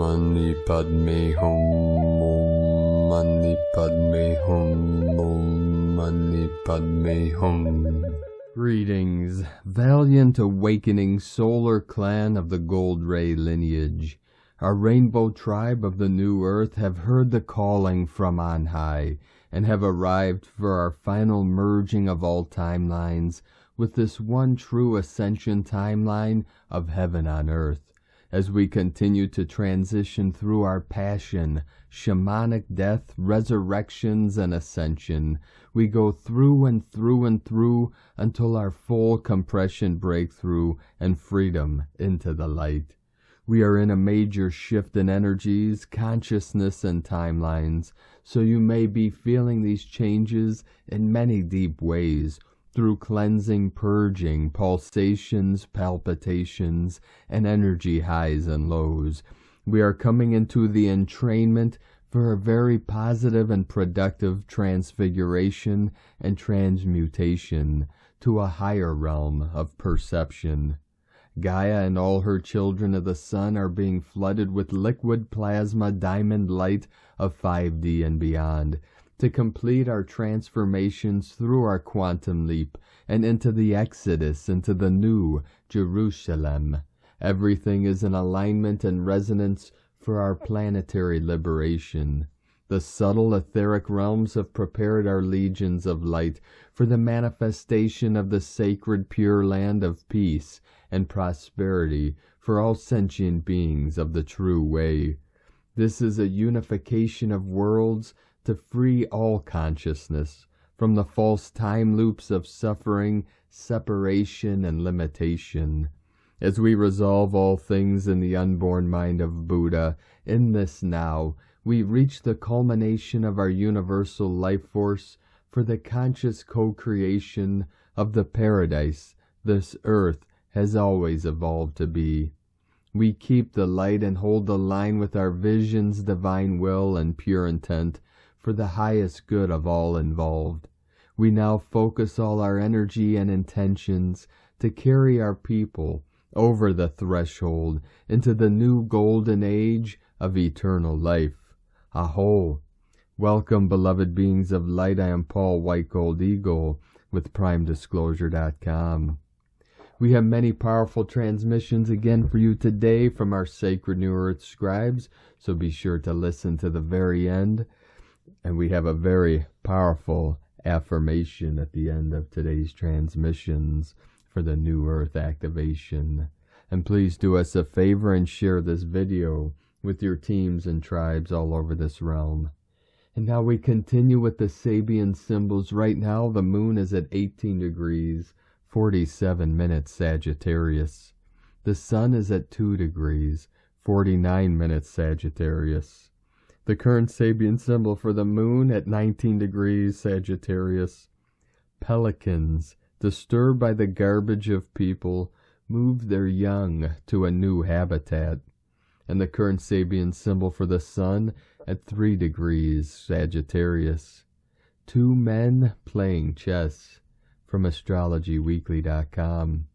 Mani Padme Hum, Om Mani Padme Hum, Om Mani Padme Hum. Greetings, valiant awakening solar clan of the Gold Ray lineage. Our rainbow tribe of the new earth have heard the calling from on high, and have arrived for our final merging of all timelines with this one true ascension timeline of heaven on earth. As we continue to transition through our passion, shamanic death, resurrections, and ascension, we go through and through and through until our full compression breakthrough and freedom into the light. We are in a major shift in energies, consciousness, and timelines, so you may be feeling these changes in many deep ways, through cleansing, purging, pulsations, palpitations, and energy highs and lows. We are coming into the entrainment for a very positive and productive transfiguration and transmutation to a higher realm of perception. Gaia and all her children of the sun are being flooded with liquid plasma diamond light of 5D and beyond, to complete our transformations through our quantum leap and into the exodus into the new Jerusalem. Everything is in alignment and resonance for our planetary liberation. The subtle etheric realms have prepared our legions of light for the manifestation of the sacred pure land of peace and prosperity for all sentient beings of the true way. This is a unification of worlds to free all consciousness from the false time loops of suffering, separation, and limitation. As we resolve all things in the unborn mind of Buddha, in this now, we reach the culmination of our universal life force for the conscious co-creation of the paradise this earth has always evolved to be. We keep the light and hold the line with our vision's divine will and pure intent for the highest good of all involved. We now focus all our energy and intentions to carry our people over the threshold into the new golden age of eternal life. Aho! Welcome, beloved beings of light. I am Paul White Gold Eagle with PrimeDisclosure.com. We have many powerful transmissions again for you today from our sacred New Earth scribes, so be sure to listen to the very end. And we have a very powerful affirmation at the end of today's transmissions for the New Earth activation. And please do us a favor and share this video with your teams and tribes all over this realm. And now we continue with the Sabian symbols. Right now the moon is at 18 degrees, 47 minutes Sagittarius. The sun is at 2 degrees, 49 minutes Sagittarius. The current Sabian symbol for the moon at 19 degrees Sagittarius. Pelicans, disturbed by the garbage of people, move their young to a new habitat. And the current Sabian symbol for the sun at 3 degrees Sagittarius. Two men playing chess, from astrologyweekly.com.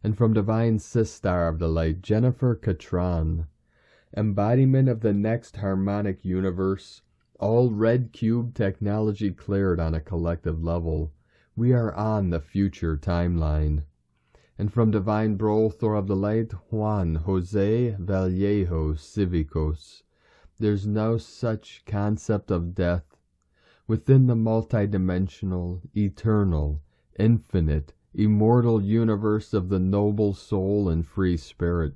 And from Divine Sistar of the Light, Jennifer Catron. Embodiment of the next harmonic universe, all red cube technology cleared on a collective level. We are on the future timeline. And from Divine Brolthor of the Light, Juan Jose Vallejo Cívicos. There's no such concept of death within the multidimensional, eternal, infinite, immortal universe of the noble soul and free spirit.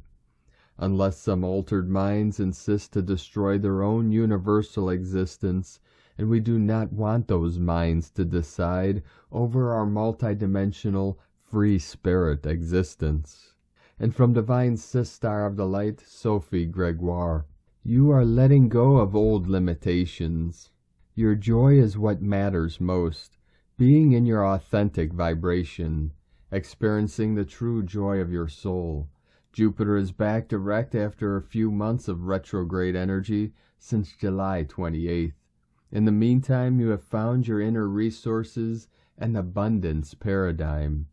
Unless some altered minds insist to destroy their own universal existence, and we do not want those minds to decide over our multidimensional, free spirit existence. And from Divine Sistar of the Light, Sophie Gregoire. You are letting go of old limitations. Your joy is what matters most. Being in your authentic vibration, experiencing the true joy of your soul. Jupiter is back direct after a few months of retrograde energy since July 28th. In the meantime, you have found your inner resources and abundance paradigm.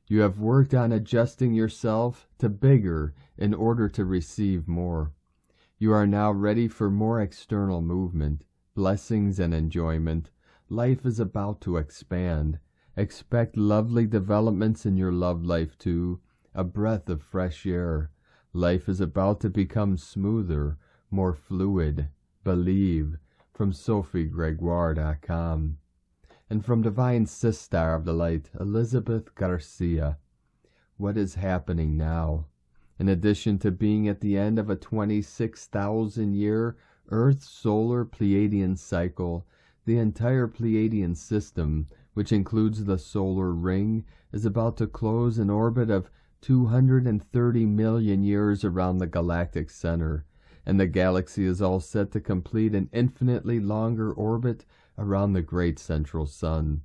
You have worked on adjusting yourself to bigger in order to receive more. You are now ready for more external movement, blessings and enjoyment. Life is about to expand. Expect lovely developments in your love life too, a breath of fresh air. Life is about to become smoother, more fluid. Believe. From SophieGregoire.com. And from Divine Sister of the Light, Elizabeth Garcia. What is happening now? In addition to being at the end of a 26,000-year Earth-Solar Pleiadian cycle, the entire Pleiadian system, which includes the solar ring, is about to close an orbit of 230 million years around the galactic center, and the galaxy is all set to complete an infinitely longer orbit around the great central sun.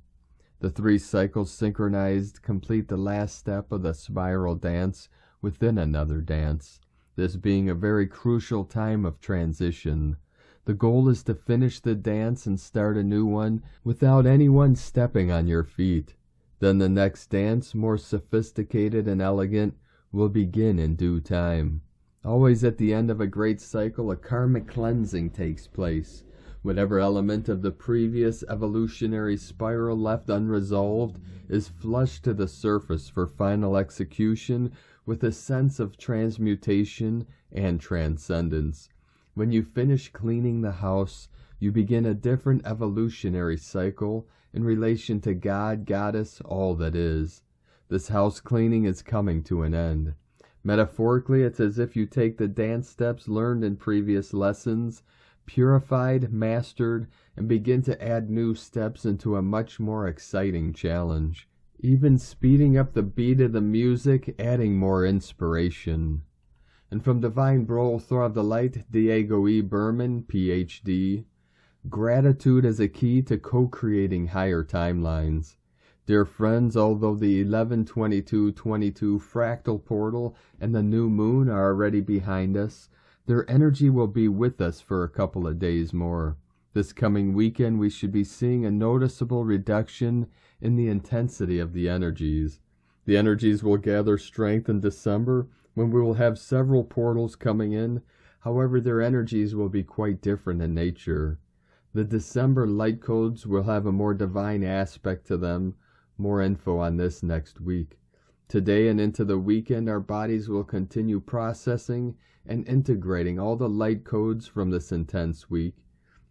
The 3 cycles synchronized complete the last step of the spiral dance within another dance, this being a very crucial time of transition. The goal is to finish the dance and start a new one without anyone stepping on your feet. Then the next dance, more sophisticated and elegant, will begin in due time. Always at the end of a great cycle, a karmic cleansing takes place. Whatever element of the previous evolutionary spiral left unresolved is flushed to the surface for final execution with a sense of transmutation and transcendence. When you finish cleaning the house, you begin a different evolutionary cycle in relation to God, Goddess, all that is. This house cleaning is coming to an end. Metaphorically, it's as if you take the dance steps learned in previous lessons, purified, mastered, and begin to add new steps into a much more exciting challenge. Even speeding up the beat of the music, adding more inspiration. And from Divine Brother of the Light, Diego E. Berman, Ph.D., gratitude is a key to co-creating higher timelines. Dear friends, although the 11-22-22 fractal portal and the new moon are already behind us, their energy will be with us for a couple of days more. This coming weekend we should be seeing a noticeable reduction in the intensity of the energies. The energies will gather strength in December when we will have several portals coming in. However, their energies will be quite different in nature. The December light codes will have a more divine aspect to them. More info on this next week. Today and into the weekend, our bodies will continue processing and integrating all the light codes from this intense week.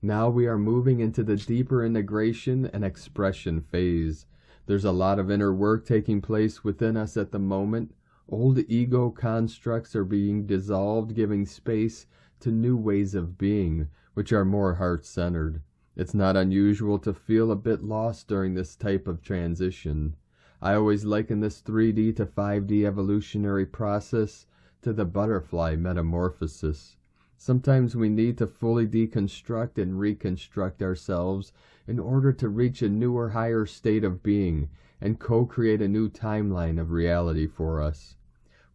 Now we are moving into the deeper integration and expression phase. There's a lot of inner work taking place within us at the moment. Old ego constructs are being dissolved, giving space to new ways of being, which are more heart-centered. It's not unusual to feel a bit lost during this type of transition. I always liken this 3D to 5D evolutionary process to the butterfly metamorphosis. Sometimes we need to fully deconstruct and reconstruct ourselves in order to reach a newer, higher state of being and co-create a new timeline of reality for us.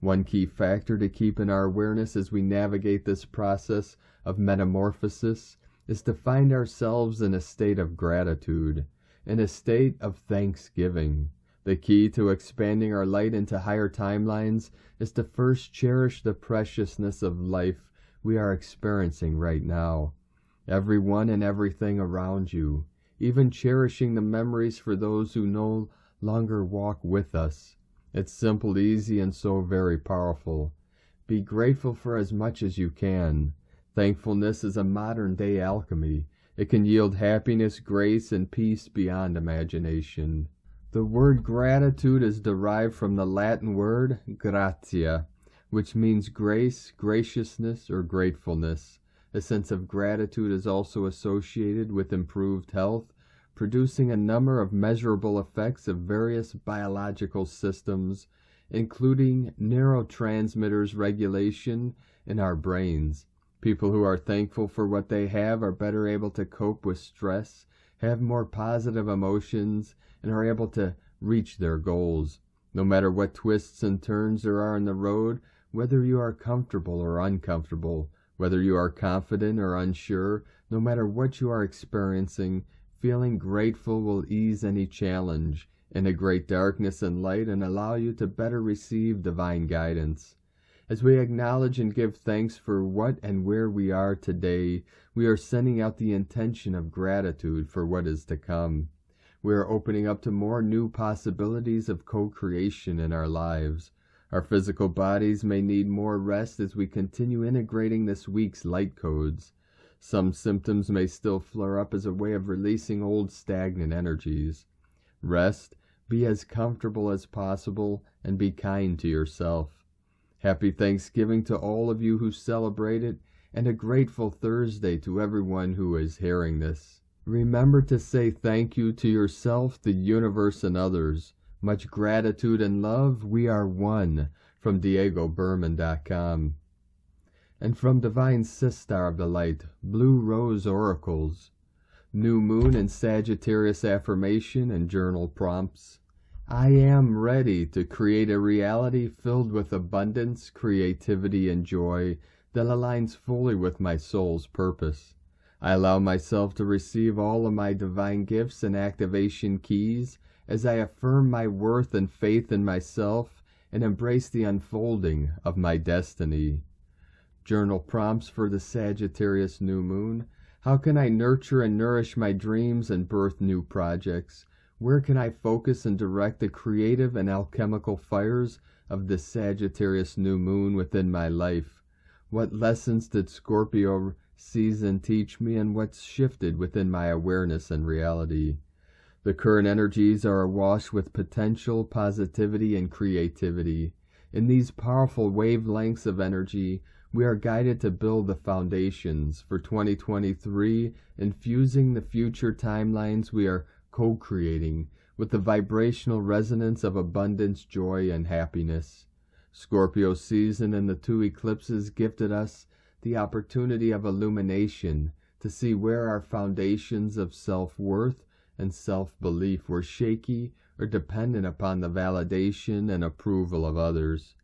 One key factor to keep in our awareness as we navigate this process of metamorphosis is to find ourselves in a state of gratitude, in a state of thanksgiving. The key to expanding our light into higher timelines is to first cherish the preciousness of life we are experiencing right now. Everyone and everything around you, even cherishing the memories for those who no longer walk with us. It's simple, easy, and so very powerful. Be grateful for as much as you can. Thankfulness is a modern-day alchemy. It can yield happiness, grace, and peace beyond imagination. The word gratitude is derived from the Latin word gratia, which means grace, graciousness, or gratefulness. A sense of gratitude is also associated with improved health, producing a number of measurable effects of various biological systems, including neurotransmitters regulation in our brains. People who are thankful for what they have are better able to cope with stress, have more positive emotions, and are able to reach their goals. No matter what twists and turns there are in the road, whether you are comfortable or uncomfortable, whether you are confident or unsure, no matter what you are experiencing, feeling grateful will ease any challenge, integrate darkness and light, and allow you to better receive divine guidance. As we acknowledge and give thanks for what and where we are today, we are sending out the intention of gratitude for what is to come. We are opening up to more new possibilities of co-creation in our lives. Our physical bodies may need more rest as we continue integrating this week's light codes. Some symptoms may still flare up as a way of releasing old stagnant energies. Rest, be as comfortable as possible, and be kind to yourself. Happy Thanksgiving to all of you who celebrate it, and a grateful Thursday to everyone who is hearing this. Remember to say thank you to yourself, the universe, and others. Much gratitude and love. We are one. From DiegoBerman.com. And from Divine Sistar of the Light, Blue Rose Oracles, New Moon and Sagittarius Affirmation and Journal Prompts. I am ready to create a reality filled with abundance, creativity, and joy that aligns fully with my soul's purpose. I allow myself to receive all of my divine gifts and activation keys as I affirm my worth and faith in myself and embrace the unfolding of my destiny. Journal prompts for the Sagittarius New Moon. How can I nurture and nourish my dreams and birth new projects? Where can I focus and direct the creative and alchemical fires of the Sagittarius New Moon within my life? What lessons did Scorpio season teach me, and what's shifted within my awareness and reality? The current energies are awash with potential, positivity, and creativity. In these powerful wavelengths of energy, we are guided to build the foundations for 2023, infusing the future timelines we are co-creating with the vibrational resonance of abundance, joy, and happiness. Scorpio season and the two eclipses gifted us the opportunity of illumination to see where our foundations of self-worth and self-belief were shaky or dependent upon the validation and approval of others.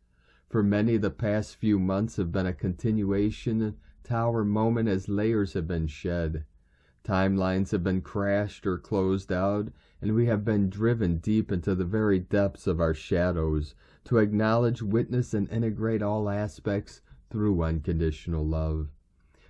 For many, the past few months have been a continuation tower moment as layers have been shed. Timelines have been crashed or closed out, and we have been driven deep into the very depths of our shadows to acknowledge, witness, and integrate all aspects through unconditional love.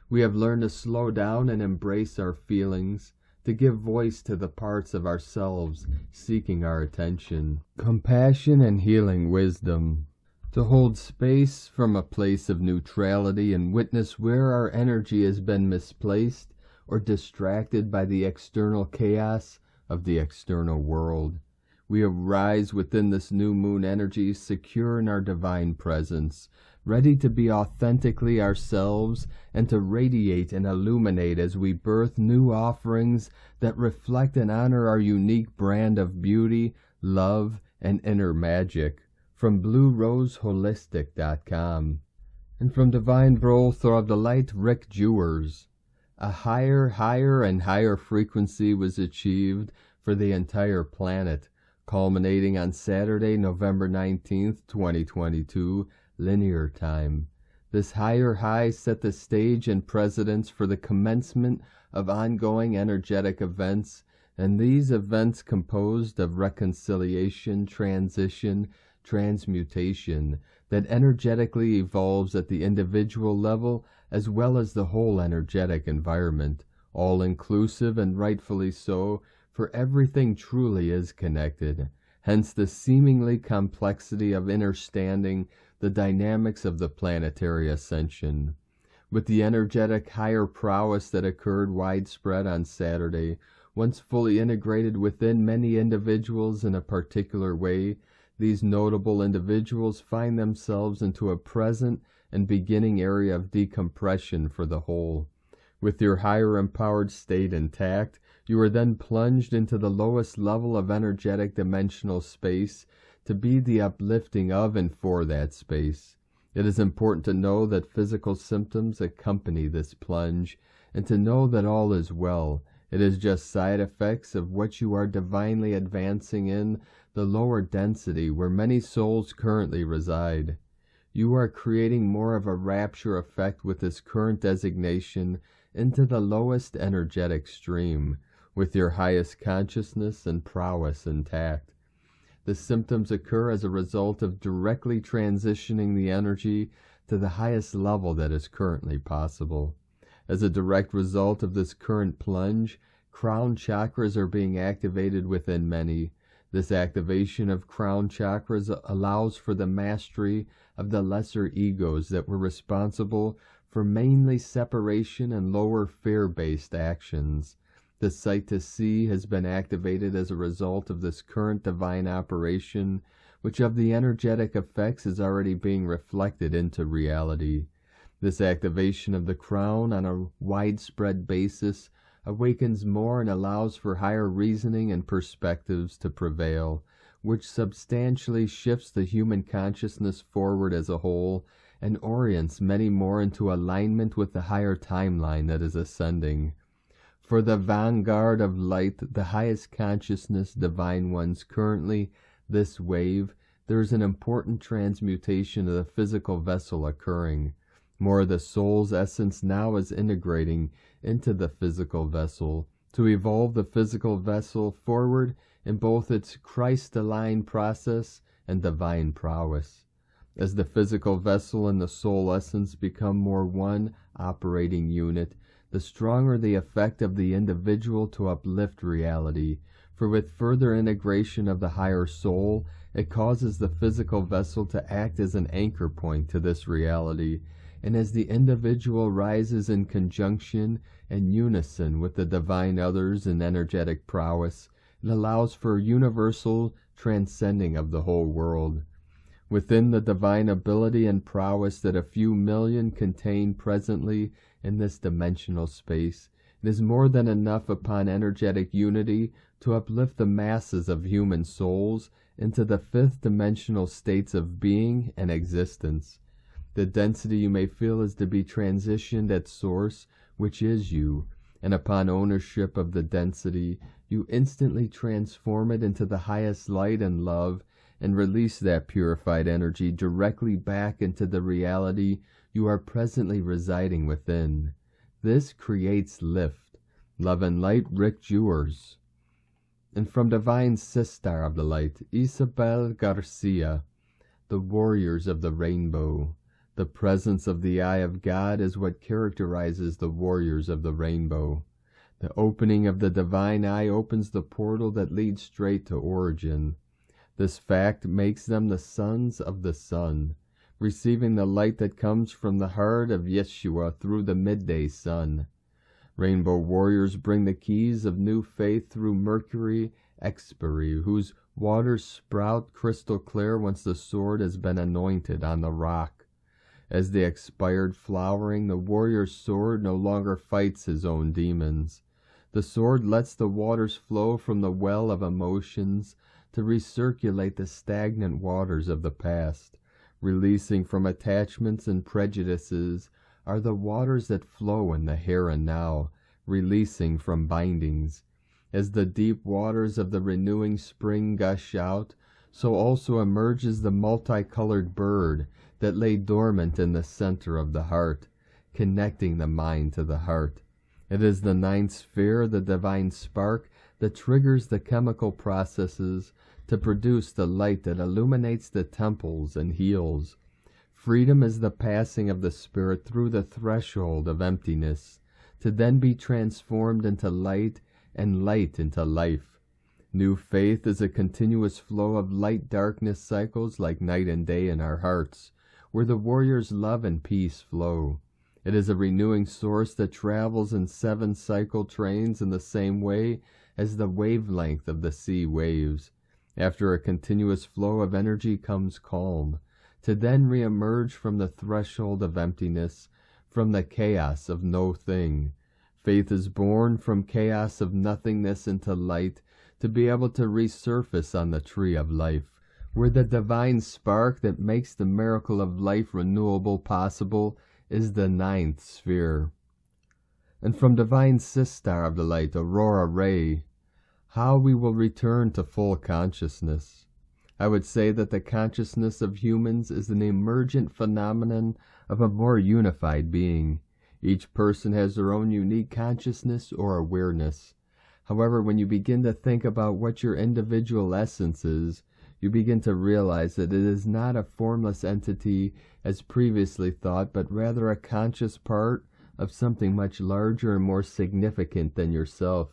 We have learned to slow down and embrace our feelings, to give voice to the parts of ourselves seeking our attention, compassion and healing wisdom, to hold space from a place of neutrality and witness where our energy has been misplaced or distracted by the external chaos of the external world. We arise within this new moon energy, secure in our divine presence, ready to be authentically ourselves and to radiate and illuminate as we birth new offerings that reflect and honor our unique brand of beauty, love, and inner magic. From BlueRoseHolistic.com. And from Divine Brother of the Light, Rick Jewers. A higher and higher frequency was achieved for the entire planet, culminating on Saturday, November 19th, 2022, linear time. This higher high set the stage and precedence for the commencement of ongoing energetic events, and these events composed of reconciliation, transition, transmutation that energetically evolves at the individual level as well as the whole energetic environment, all inclusive and rightfully so, for everything truly is connected. Hence the seemingly complexity of understanding the dynamics of the planetary ascension. With the energetic higher prowess that occurred widespread on Saturday, once fully integrated within many individuals in a particular way, these notable individuals find themselves into a present and beginning area of decompression for the whole. With your higher empowered state intact, you are then plunged into the lowest level of energetic dimensional space to be the uplifting of and for that space. It is important to know that physical symptoms accompany this plunge, and to know that all is well. It is just side effects of what you are divinely advancing in the lower density where many souls currently reside. You are creating more of a rapture effect with this current designation into the lowest energetic stream, with your highest consciousness and prowess intact. The symptoms occur as a result of directly transitioning the energy to the highest level that is currently possible. As a direct result of this current plunge, crown chakras are being activated within many. This activation of crown chakras allows for the mastery of the lesser egos that were responsible for mainly separation and lower fear-based actions. The sight to see has been activated as a result of this current divine operation, which of the energetic effects is already being reflected into reality. This activation of the crown on a widespread basis awakens more and allows for higher reasoning and perspectives to prevail, which substantially shifts the human consciousness forward as a whole and orients many more into alignment with the higher timeline that is ascending. For the vanguard of light, the highest consciousness, divine ones, currently this wave, there is an important transmutation of the physical vessel occurring. More of the soul's essence now is integrating into the physical vessel to evolve the physical vessel forward in both its Christ-aligned process and divine prowess. As the physical vessel and the soul essence become more one operating unit, the stronger the effect of the individual to uplift reality, for with further integration of the higher soul, it causes the physical vessel to act as an anchor point to this reality, and as the individual rises in conjunction and unison with the divine others in energetic prowess, it allows for universal transcending of the whole world. Within the divine ability and prowess that a few million contain presently in this dimensional space, it is more than enough upon energetic unity to uplift the masses of human souls into the fifth dimensional states of being and existence. The density you may feel is to be transitioned at source, which is you, and upon ownership of the density, you instantly transform it into the highest light and love, and release that purified energy directly back into the reality you are presently residing within. This creates lift. Love and light, Rick Jewers. And from Divine Sister of the Light, Isabel Garcia, the Warriors of the Rainbow. The presence of the eye of God is what characterizes the Warriors of the Rainbow. The opening of the divine eye opens the portal that leads straight to origin. This fact makes them the sons of the sun, receiving the light that comes from the heart of Yeshua through the midday sun. Rainbow warriors bring the keys of new faith through Mercury expiry, whose waters sprout crystal clear once the sword has been anointed on the rock. As the expired flowering, the warrior's sword no longer fights his own demons. The sword lets the waters flow from the well of emotions to recirculate the stagnant waters of the past. Releasing from attachments and prejudices are the waters that flow in the here and now, releasing from bindings. As the deep waters of the renewing spring gush out, so also emerges the multicolored bird that lay dormant in the center of the heart, connecting the mind to the heart. It is the ninth sphere, the divine spark, that triggers the chemical processes to produce the light that illuminates the temples and heals. Freedom is the passing of the spirit through the threshold of emptiness, to then be transformed into light and light into life. New faith is a continuous flow of light-darkness cycles like night and day in our hearts, where the warrior's love and peace flow. It is a renewing source that travels in 7 cycle trains in the same way as the wavelength of the sea waves. After a continuous flow of energy comes calm, to then re-emerge from the threshold of emptiness, from the chaos of no thing. Faith is born from chaos of nothingness into light, to be able to resurface on the tree of life, where the divine spark that makes the miracle of life renewable possible is the 9th sphere. And from Divine Sister of the Light, Aurora Ray, how we will return to full consciousness. I would say that the consciousness of humans is an emergent phenomenon of a more unified being. Each person has their own unique consciousness or awareness. However, when you begin to think about what your individual essence is, you begin to realize that it is not a formless entity as previously thought, but rather a conscious part of something much larger and more significant than yourself.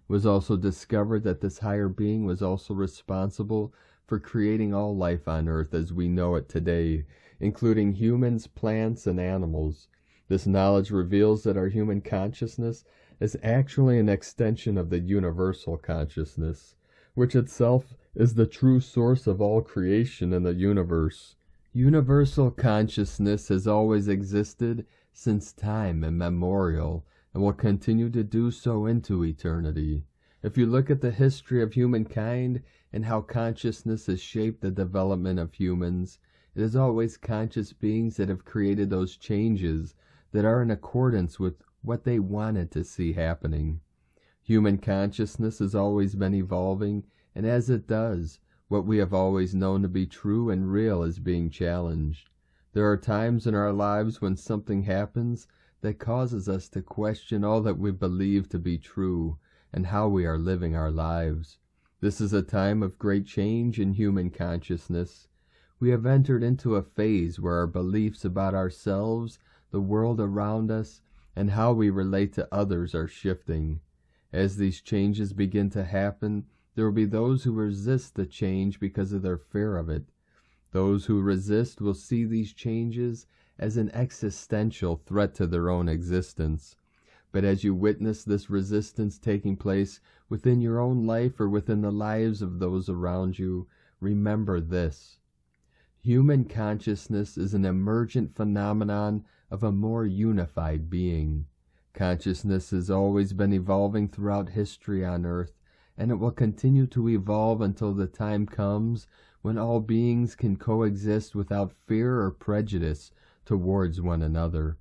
It was also discovered that this higher being was also responsible for creating all life on Earth as we know it today, including humans, plants, and animals. This knowledge reveals that our human consciousness is actually an extension of the universal consciousness, which itself is the true source of all creation in the universe. Universal consciousness has always existed since time immemorial, and will continue to do so into eternity. If you look at the history of humankind and how consciousness has shaped the development of humans, it is always conscious beings that have created those changes that are in accordance with what they wanted to see happening. Human consciousness has always been evolving, and as it does, what we have always known to be true and real is being challenged. There are times in our lives when something happens that causes us to question all that we believe to be true and how we are living our lives. This is a time of great change in human consciousness. We have entered into a phase where our beliefs about ourselves, the world around us, and how we relate to others are shifting. As these changes begin to happen, there will be those who resist the change because of their fear of it. Those who resist will see these changes as an existential threat to their own existence. But as you witness this resistance taking place within your own life or within the lives of those around you, remember this. Human consciousness is an emergent phenomenon of a more unified being. Consciousness has always been evolving throughout history on Earth, and it will continue to evolve until the time comes when all beings can coexist without fear or prejudice towards one another.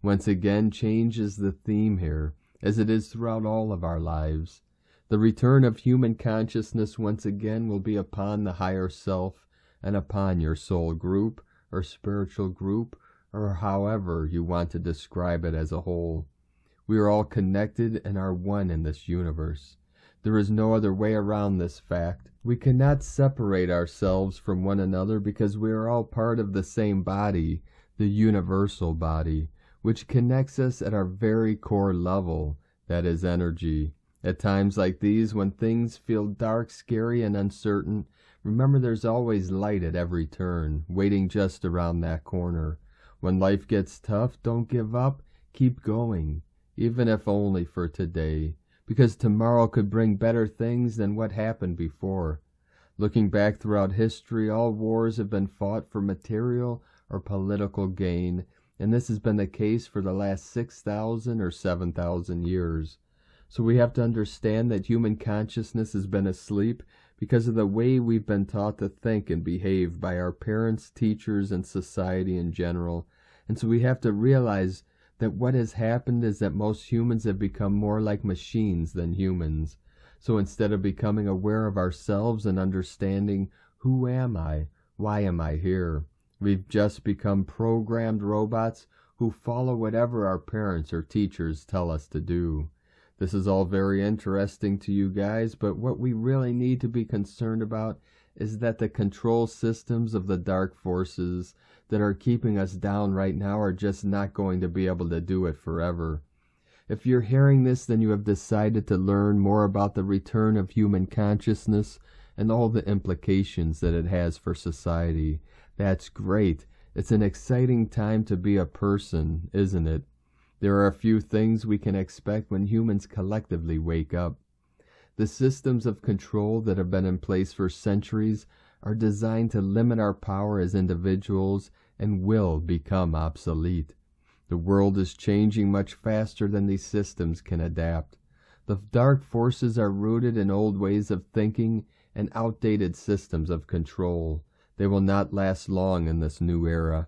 Once again, change is the theme here, as it is throughout all of our lives. The return of human consciousness once again will be upon the higher self and upon your soul group or spiritual group, or however you want to describe it as a whole. We are all connected and are one in this universe. There is no other way around this fact. We cannot separate ourselves from one another because we are all part of the same body, the universal body, which connects us at our very core level, that is energy. At times like these, when things feel dark, scary, and uncertain, remember there's always light at every turn, waiting just around that corner. When life gets tough, don't give up, keep going, even if only for today, because tomorrow could bring better things than what happened before. Looking back throughout history, all wars have been fought for material or political gain, and this has been the case for the last 6,000 or 7,000 years. So we have to understand that human consciousness has been asleep because of the way we've been taught to think and behave by our parents, teachers, and society in general. And so we have to realize that what has happened is that most humans have become more like machines than humans. So instead of becoming aware of ourselves and understanding, who am I? Why am I here? We've just become programmed robots who follow whatever our parents or teachers tell us to do. This is all very interesting to you guys, but what we really need to be concerned about is that the control systems of the dark forces that are keeping us down right now are just not going to be able to do it forever. If you're hearing this, then you have decided to learn more about the return of human consciousness and all the implications that it has for society. That's great. It's an exciting time to be a person, isn't it? There are a few things we can expect when humans collectively wake up. The systems of control that have been in place for centuries are designed to limit our power as individuals and will become obsolete. The world is changing much faster than these systems can adapt. The dark forces are rooted in old ways of thinking and outdated systems of control. They will not last long in this new era.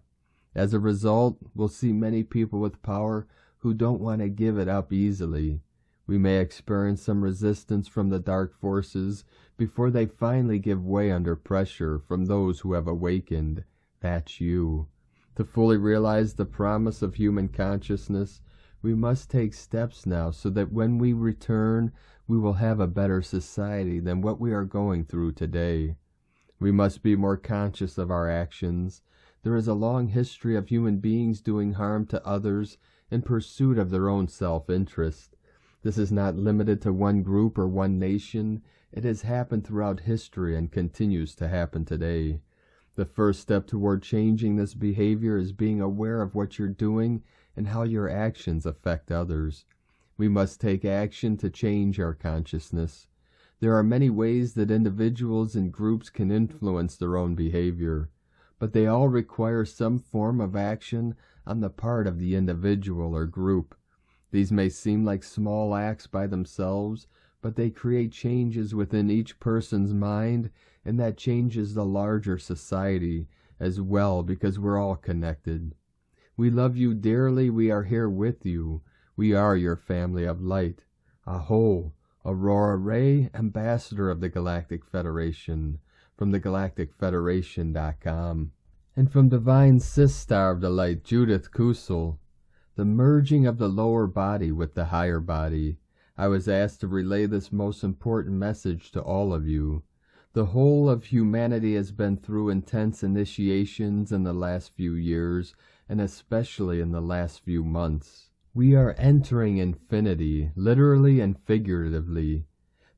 As a result, we'll see many people with power who don't want to give it up easily. We may experience some resistance from the dark forces before they finally give way under pressure from those who have awakened. That's you. To fully realize the promise of human consciousness, we must take steps now so that when we return, we will have a better society than what we are going through today. We must be more conscious of our actions. There is a long history of human beings doing harm to others in pursuit of their own self-interest. This is not limited to one group or one nation. It has happened throughout history and continues to happen today. The first step toward changing this behavior is being aware of what you're doing and how your actions affect others. We must take action to change our consciousness. There are many ways that individuals and groups can influence their own behavior, but they all require some form of action on the part of the individual or group. These may seem like small acts by themselves, but they create changes within each person's mind, and that changes the larger society as well, because we're all connected. We love you dearly. We are here with you. We are your family of light. Aho, Aurora Ray, Ambassador of the Galactic Federation, from thegalacticfederation.com. And from Divine Sister of the Light, Judith Kusel, the merging of the lower body with the higher body. I was asked to relay this most important message to all of you. The whole of humanity has been through intense initiations in the last few years, and especially in the last few months. We are entering infinity, literally and figuratively.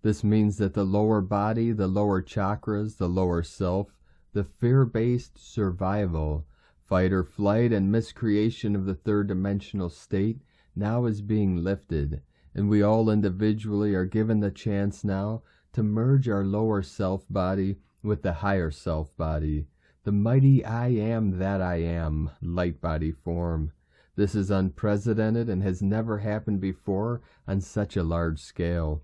This means that the lower body, the lower chakras, the lower self, the fear-based survival, fight or flight, and miscreation of the third-dimensional state now is being lifted, and we all individually are given the chance now to merge our lower self-body with the higher self-body, the mighty I am that I am, light-body form. This is unprecedented and has never happened before on such a large scale.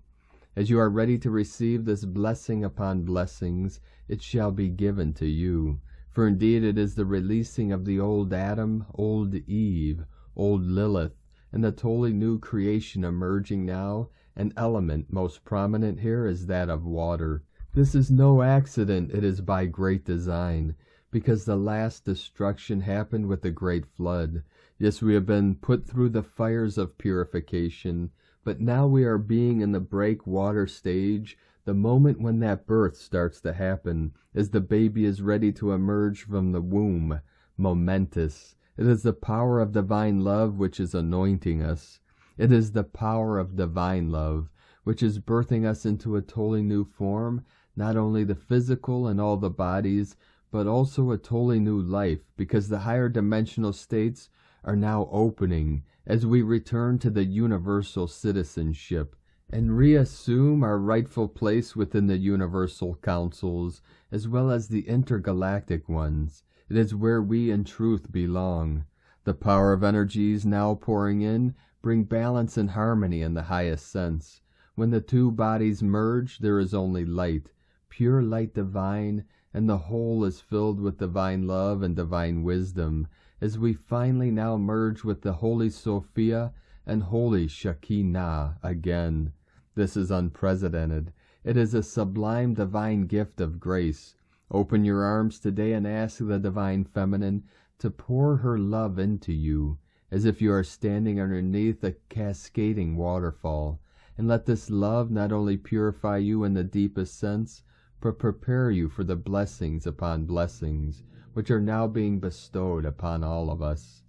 As you are ready to receive this blessing upon blessings, it shall be given to you. For indeed it is the releasing of the old Adam, old Eve, old Lilith, and the totally new creation emerging now. An element most prominent here is that of water. This is no accident, it is by great design, because the last destruction happened with the great flood. Yes, we have been put through the fires of purification, but now we are being in the breakwater stage, the moment when that birth starts to happen, as the baby is ready to emerge from the womb. Momentous. It is the power of divine love which is anointing us. It is the power of divine love which is birthing us into a totally new form, not only the physical and all the bodies, but also a totally new life, because the higher dimensional states are now opening as we return to the universal citizenship and reassume our rightful place within the universal councils as well as the intergalactic ones. It is where we in truth belong. The power of energies now pouring in bring balance and harmony in the highest sense. When the two bodies merge, there is only light, pure light divine, and the whole is filled with divine love and divine wisdom, as we finally now merge with the Holy Sophia and Holy Shekinah again. This is unprecedented. It is a sublime divine gift of grace. Open your arms today and ask the Divine Feminine to pour her love into you, as if you are standing underneath a cascading waterfall, and let this love not only purify you in the deepest sense, but prepare you for the blessings upon blessings, which are now being bestowed upon all of us.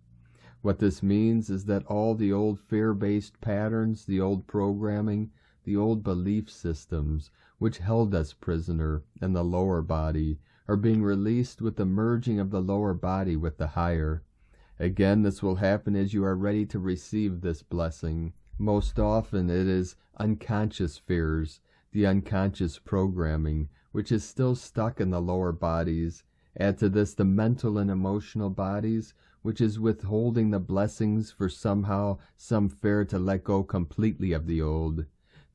What this means is that all the old fear-based patterns, the old programming, the old belief systems, which held us prisoner in the lower body, are being released with the merging of the lower body with the higher. Again, this will happen as you are ready to receive this blessing. Most often it is unconscious fears, the unconscious programming, which is still stuck in the lower bodies. Add to this the mental and emotional bodies, which is withholding the blessings for somehow some fear to let go completely of the old.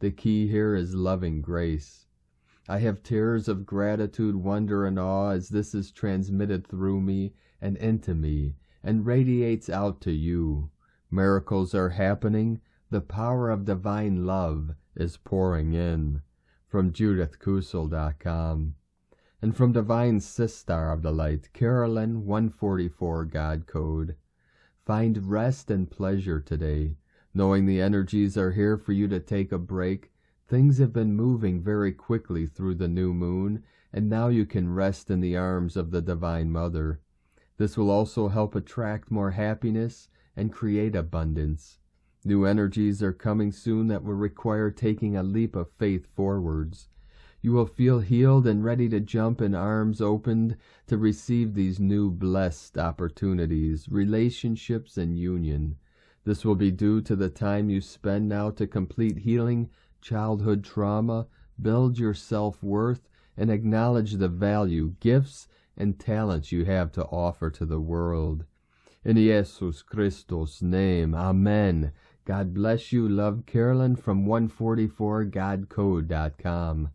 The key here is loving grace. I have tears of gratitude, wonder, and awe as this is transmitted through me and into me, and radiates out to you. Miracles are happening. The power of divine love is pouring in. From JudithKusel.com. And from Divine Sister of the Light, Carolyn 144 God Code. Find rest and pleasure today, knowing the energies are here for you to take a break. Things have been moving very quickly through the new moon, and now you can rest in the arms of the Divine Mother. This will also help attract more happiness and create abundance. New energies are coming soon that will require taking a leap of faith forwards. You will feel healed and ready to jump in arms opened to receive these new blessed opportunities, relationships, and union. This will be due to the time you spend now to complete healing childhood trauma, build your self-worth, and acknowledge the value, gifts, and talents you have to offer to the world. In Jesus Christos' name, Amen. God bless you. Love, Carolyn from 144godcode.com.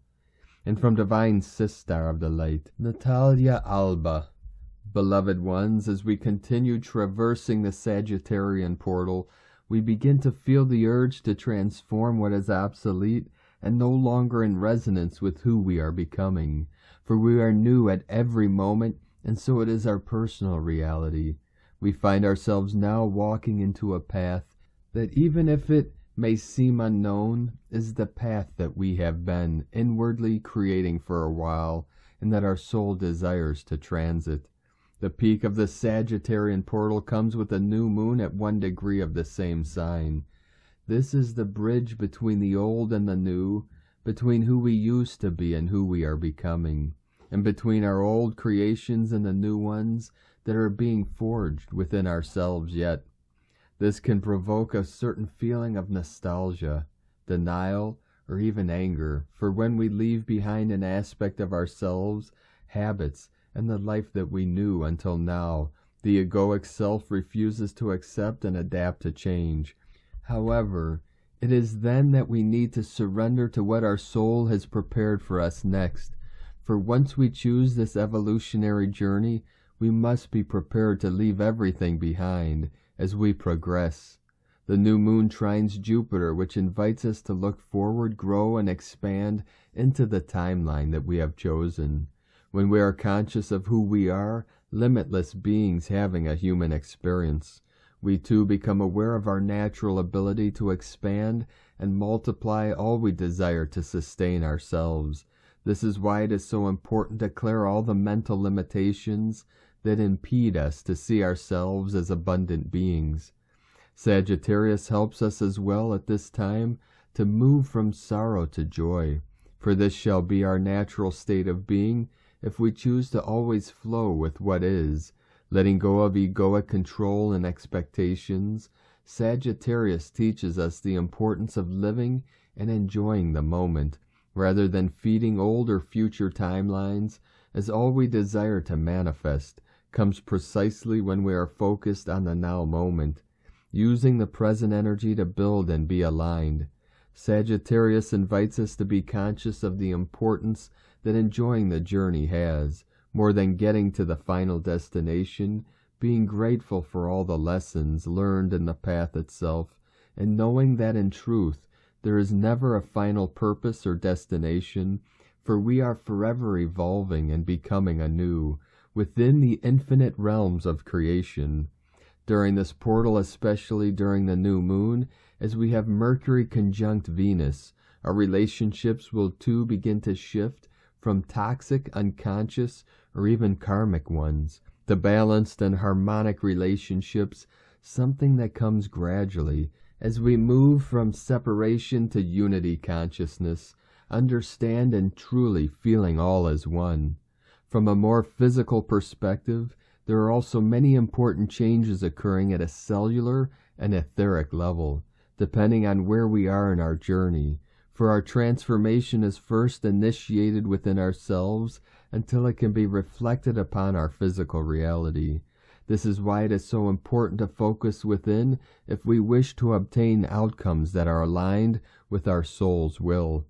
And from Divine Sister of the Light, Natalia Alba. Beloved ones, as we continue traversing the Sagittarian portal, we begin to feel the urge to transform what is obsolete and no longer in resonance with who we are becoming. For we are new at every moment, and so it is our personal reality. We find ourselves now walking into a path that, even if it may seem unknown, is the path that we have been inwardly creating for a while, and that our soul desires to transit. The peak of the Sagittarian portal comes with a new moon at 1 degree of the same sign. This is the bridge between the old and the new, between who we used to be and who we are becoming, and between our old creations and the new ones that are being forged within ourselves yet. This can provoke a certain feeling of nostalgia, denial, or even anger, for when we leave behind an aspect of ourselves, habits, and the life that we knew until now, the egoic self refuses to accept and adapt to change. However, it is then that we need to surrender to what our soul has prepared for us next, for once we choose this evolutionary journey, we must be prepared to leave everything behind as we progress. The new moon trines Jupiter, which invites us to look forward, grow, and expand into the timeline that we have chosen. When we are conscious of who we are, limitless beings having a human experience, we too become aware of our natural ability to expand and multiply all we desire to sustain ourselves. This is why it is so important to clear all the mental limitations that impede us to see ourselves as abundant beings. Sagittarius helps us as well at this time to move from sorrow to joy, for this shall be our natural state of being if we choose to always flow with what is, letting go of egoic control and expectations. Sagittarius teaches us the importance of living and enjoying the moment, rather than feeding old or future timelines, as all we desire to manifest comes precisely when we are focused on the now moment, using the present energy to build and be aligned. Sagittarius invites us to be conscious of the importance that enjoying the journey has, more than getting to the final destination, being grateful for all the lessons learned in the path itself, and knowing that in truth there is never a final purpose or destination, for we are forever evolving and becoming anew, within the infinite realms of creation. During this portal, especially during the new moon, as we have Mercury conjunct Venus, our relationships will too begin to shift from toxic, unconscious, or even karmic ones, to balanced and harmonic relationships, something that comes gradually as we move from separation to unity consciousness, understand and truly feeling all as one. From a more physical perspective, there are also many important changes occurring at a cellular and etheric level, depending on where we are in our journey, for our transformation is first initiated within ourselves until it can be reflected upon our physical reality. This is why it is so important to focus within if we wish to obtain outcomes that are aligned with our soul's will.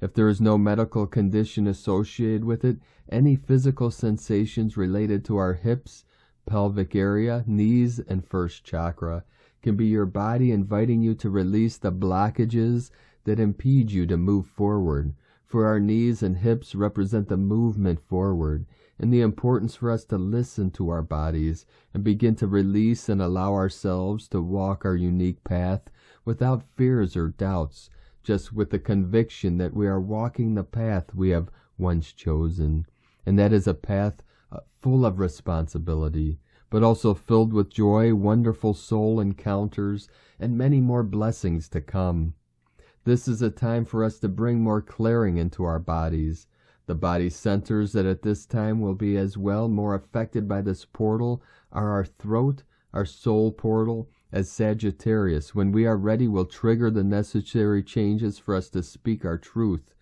If there is no medical condition associated with it, any physical sensations related to our hips, pelvic area, knees, and first chakra can be your body inviting you to release the blockages that impede you to move forward, for our knees and hips represent the movement forward, and the importance for us to listen to our bodies and begin to release and allow ourselves to walk our unique path without fears or doubts, just with the conviction that we are walking the path we have once chosen, and that is a path full of responsibility, but also filled with joy, wonderful soul encounters, and many more blessings to come. This is a time for us to bring more clearing into our bodies. The body centers that at this time will be as well more affected by this portal are our throat, our soul portal, as Sagittarius. When we are ready, will trigger the necessary changes for us to speak our truth,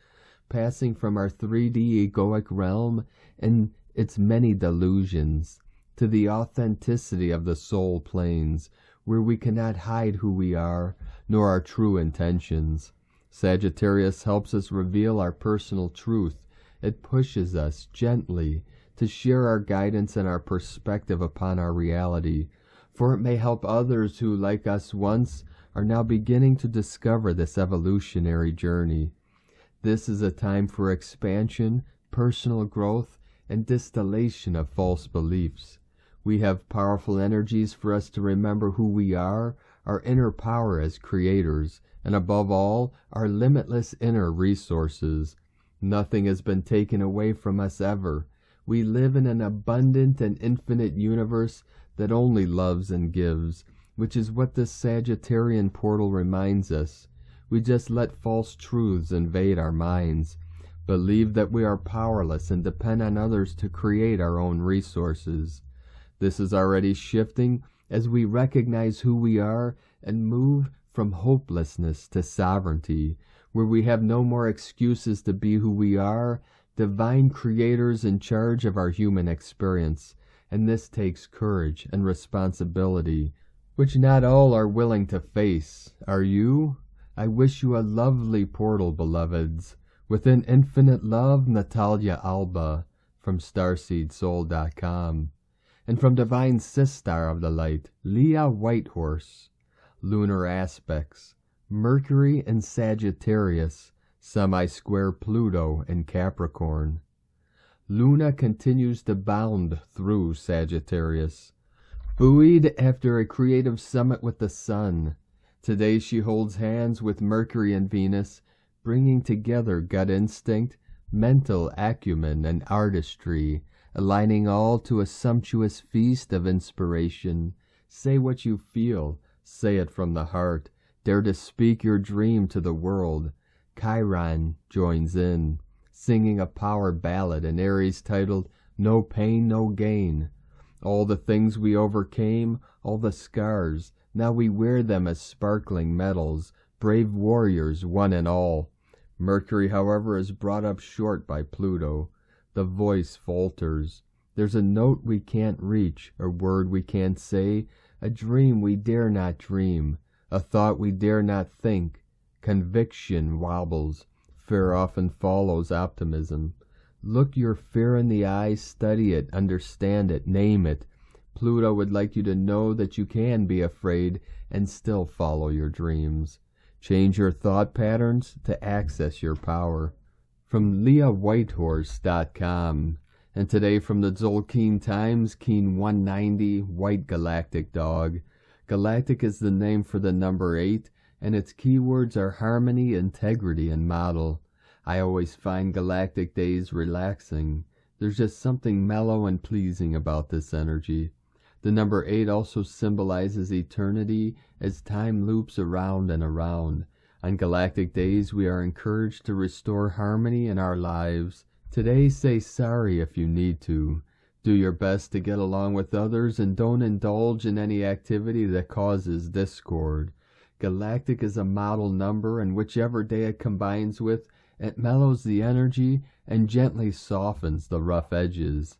passing from our 3D egoic realm and its many delusions to the authenticity of the soul planes, where we cannot hide who we are, nor our true intentions. Sagittarius helps us reveal our personal truth. It pushes us gently to share our guidance and our perspective upon our reality, for it may help others who, like us once, are now beginning to discover this evolutionary journey. This is a time for expansion, personal growth, and distillation of false beliefs. We have powerful energies for us to remember who we are, our inner power as creators, and above all, our limitless inner resources. Nothing has been taken away from us ever. We live in an abundant and infinite universe that only loves and gives, which is what this Sagittarian portal reminds us. We just let false truths invade our minds, believe that we are powerless and depend on others to create our own resources. This is already shifting as we recognize who we are and move from hopelessness to sovereignty, where we have no more excuses to be who we are, divine creators in charge of our human experience. And this takes courage and responsibility, which not all are willing to face. Are you? I wish you a lovely portal, beloveds. Within infinite love, Natalia Alba, from StarseedSoul.com. And from Divine Sistar of the Light, Leah Whitehorse. Lunar aspects: Mercury and Sagittarius, semi-square Pluto and Capricorn. Luna continues to bound through Sagittarius, buoyed after a creative summit with the Sun. Today she holds hands with Mercury and Venus, bringing together gut instinct, mental acumen, and artistry, aligning all to a sumptuous feast of inspiration. Say what you feel, say it from the heart, dare to speak your dream to the world. Chiron joins in, singing a power ballad in Aries titled No Pain, No Gain. All the things we overcame, all the scars, now we wear them as sparkling medals, brave warriors one and all. Mercury, however, is brought up short by Pluto. The voice falters. There's a note we can't reach, a word we can't say, a dream we dare not dream, a thought we dare not think. Conviction wobbles. Fear often follows optimism. Look your fear in the eye, study it, understand it, name it. Pluto would like you to know that you can be afraid and still follow your dreams. Change your thought patterns to access your power. From LeahWhitehorse.com. And today from the Zolkeen Times, Keen 190, White Galactic Dog. Galactic is the name for the number 8, and its keywords are harmony, integrity, and model. I always find Galactic days relaxing. There's just something mellow and pleasing about this energy. The number 8 also symbolizes eternity as time loops around and around. On Galactic days, we are encouraged to restore harmony in our lives. Today, say sorry if you need to. Do your best to get along with others and don't indulge in any activity that causes discord. Galactic is a model number, and whichever day it combines with, it mellows the energy and gently softens the rough edges.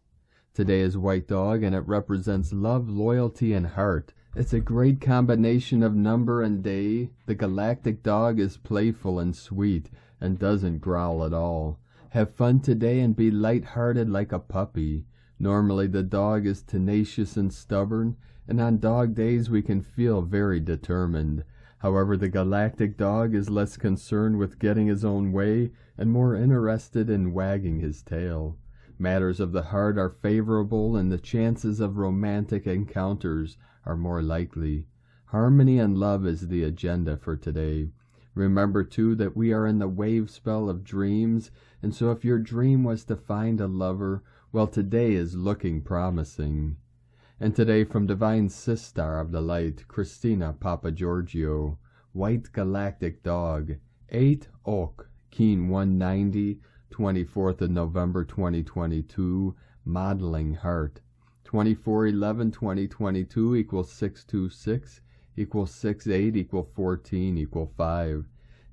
Today is White Dog, and it represents love, loyalty, and heart. It's a great combination of number and day. The Galactic Dog is playful and sweet and doesn't growl at all. Have fun today and be light-hearted like a puppy. Normally the dog is tenacious and stubborn, and on dog days we can feel very determined. However, the Galactic Dog is less concerned with getting his own way and more interested in wagging his tail. Matters of the heart are favorable, and the chances of romantic encounters are more likely. Harmony and love is the agenda for today. Remember, too, that we are in the wave spell of dreams, and so if your dream was to find a lover, well, today is looking promising. And today, from Divine Sistar of the Light, Christina Papa Giorgio, White Galactic Dog, 8 Oak, Keen 190, 24th of November 2022, Modeling Heart. 24/11/2022 equals 626, equals 68, equal 14, equal 5.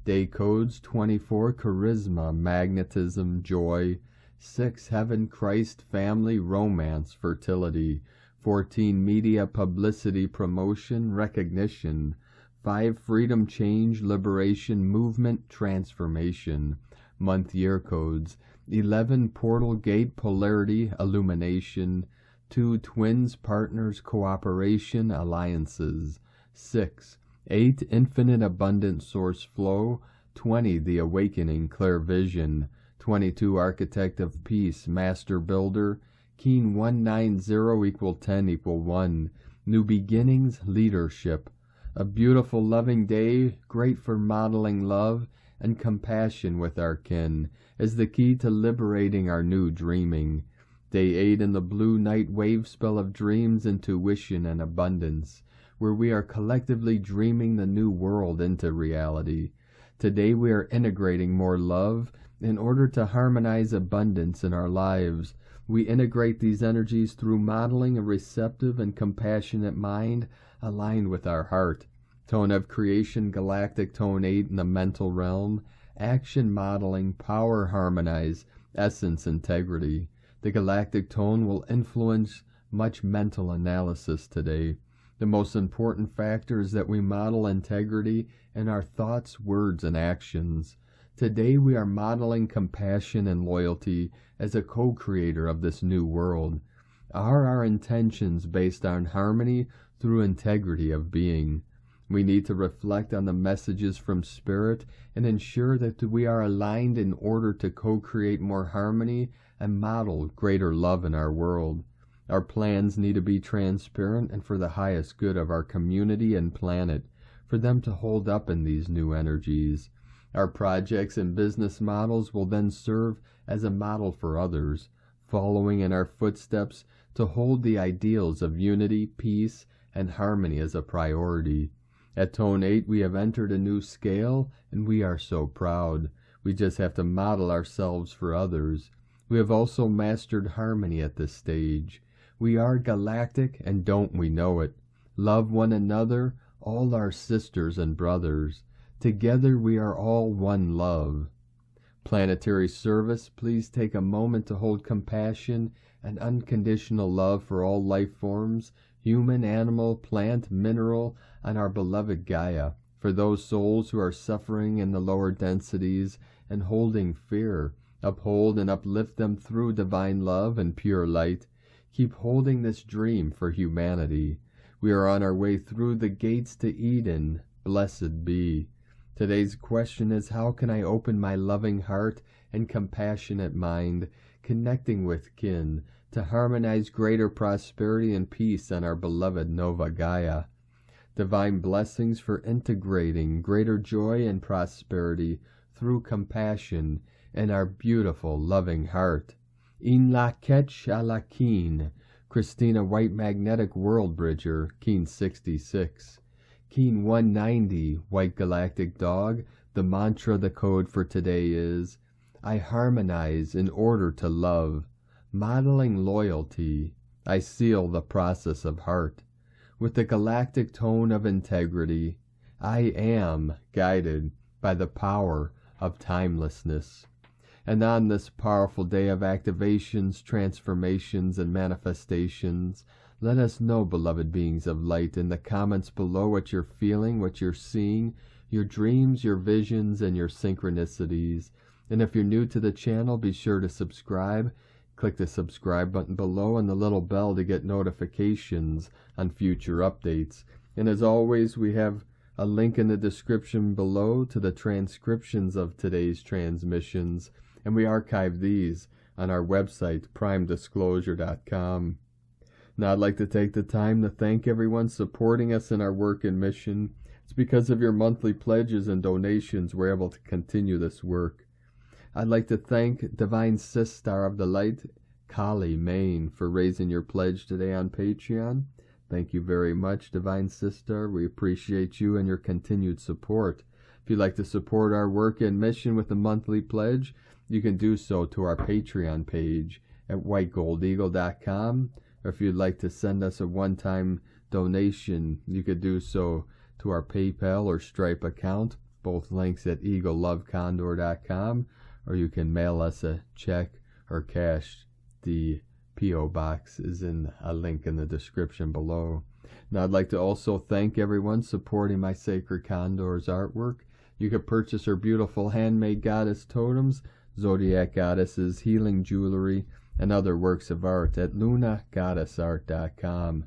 Day codes 24 Charisma, Magnetism, Joy, 6 Heaven, Christ, Family, Romance, Fertility, 14 Media, Publicity, Promotion, Recognition, 5 Freedom, Change, Liberation, Movement, Transformation. Month year codes 11 Portal, Gate, Polarity, Illumination, 2 Twins, Partners, Cooperation, Alliances, 6 8 Infinite Abundant Source Flow, 20 The Awakening, Clear Vision, 22 Architect of Peace, Master Builder, Keen 190 equal 10 equal 1, New Beginnings, Leadership. A beautiful loving day, great for modeling love and compassion with our kin, is the key to liberating our new dreaming. Day 8 in the blue night wave spell of dreams, intuition, and abundance, where we are collectively dreaming the new world into reality. Today we are integrating more love in order to harmonize abundance in our lives. We integrate these energies through modeling a receptive and compassionate mind aligned with our heart. Tone of creation, galactic tone 8 in the mental realm, action modeling, power harmonize, essence integrity. The galactic tone will influence much mental analysis today. The most important factor is that we model integrity in our thoughts, words, and actions. Today we are modeling compassion and loyalty as a co-creator of this new world. Are our intentions based on harmony through integrity of being? We need to reflect on the messages from Spirit and ensure that we are aligned in order to co-create more harmony and model greater love in our world. Our plans need to be transparent and for the highest good of our community and planet, for them to hold up in these new energies. Our projects and business models will then serve as a model for others, following in our footsteps to hold the ideals of unity, peace, and harmony as a priority. At Tone 8, we have entered a new scale, and we are so proud. We just have to model ourselves for others. We have also mastered harmony at this stage. We are galactic, and don't we know it? Love one another, all our sisters and brothers. Together we are all one love. Planetary service, please take a moment to hold compassion and unconditional love for all life forms, human, animal, plant, mineral, and our beloved Gaia, for those souls who are suffering in the lower densities and holding fear. Uphold and uplift them through divine love and pure light. Keep holding this dream for humanity. We are on our way through the gates to Eden. Blessed be. Today's question is, how can I open my loving heart and compassionate mind, connecting with kin, to harmonize greater prosperity and peace on our beloved Nova Gaia? Divine blessings for integrating greater joy and prosperity through compassion in our beautiful loving heart. In la ketch a la keen, Christina White Magnetic World Bridger, Keen 66. Keen 190, White Galactic Dog, the mantra, the code for today is, I harmonize in order to love. Modeling loyalty, I seal the process of heart. With the galactic tone of integrity, I am guided by the power of timelessness. And on this powerful day of activations, transformations, and manifestations, let us know, beloved beings of light, in the comments below what you're feeling, what you're seeing, your dreams, your visions, and your synchronicities. And if you're new to the channel, be sure to subscribe. Click the subscribe button below and the little bell to get notifications on future updates. And as always, we have a link in the description below to the transcriptions of today's transmissions, and we archive these on our website, primedisclosure.com. Now I'd like to take the time to thank everyone supporting us in our work and mission. It's because of your monthly pledges and donations we're able to continue this work. I'd like to thank Divine Sistar of the Light, Kali, Maine, for raising your pledge today on Patreon. Thank you very much, Divine Sister. We appreciate you and your continued support. If you'd like to support our work and mission with a monthly pledge, you can do so to our Patreon page at whitegoldeagle.com. Or if you'd like to send us a one-time donation, you could do so to our PayPal or Stripe account, both links at eaglelovecondor.com, or you can mail us a check or cash. The P.O. box is in a link in the description below. Now I'd like to also thank everyone supporting my Sacred Condor's artwork. You can purchase her beautiful handmade goddess totems, zodiac goddesses, healing jewelry, and other works of art at lunagoddessart.com.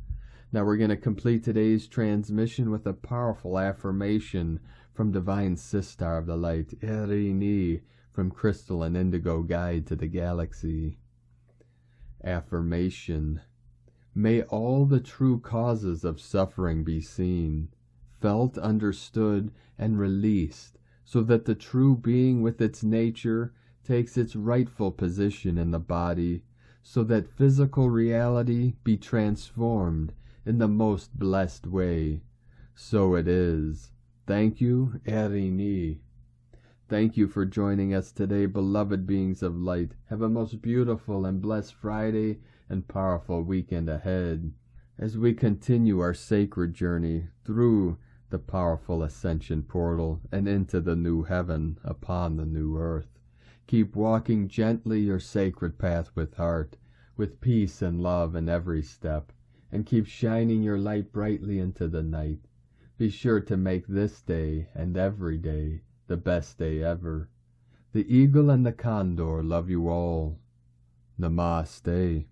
Now we're going to complete today's transmission with a powerful affirmation from Divine Sistar of the Light, Erini, from Crystal and Indigo Guide to the Galaxy. Affirmation. May all the true causes of suffering be seen, felt, understood, and released, so that the true being with its nature takes its rightful position in the body, so that physical reality be transformed in the most blessed way. So it is. Thank you, Erini. Thank you for joining us today, beloved beings of light. Have a most beautiful and blessed Friday and powerful weekend ahead as we continue our sacred journey through the powerful Ascension portal and into the new heaven upon the new earth. Keep walking gently your sacred path with heart, with peace and love in every step, and keep shining your light brightly into the night. Be sure to make this day and every day the best day ever. The Eagle and the Condor love you all. Namaste.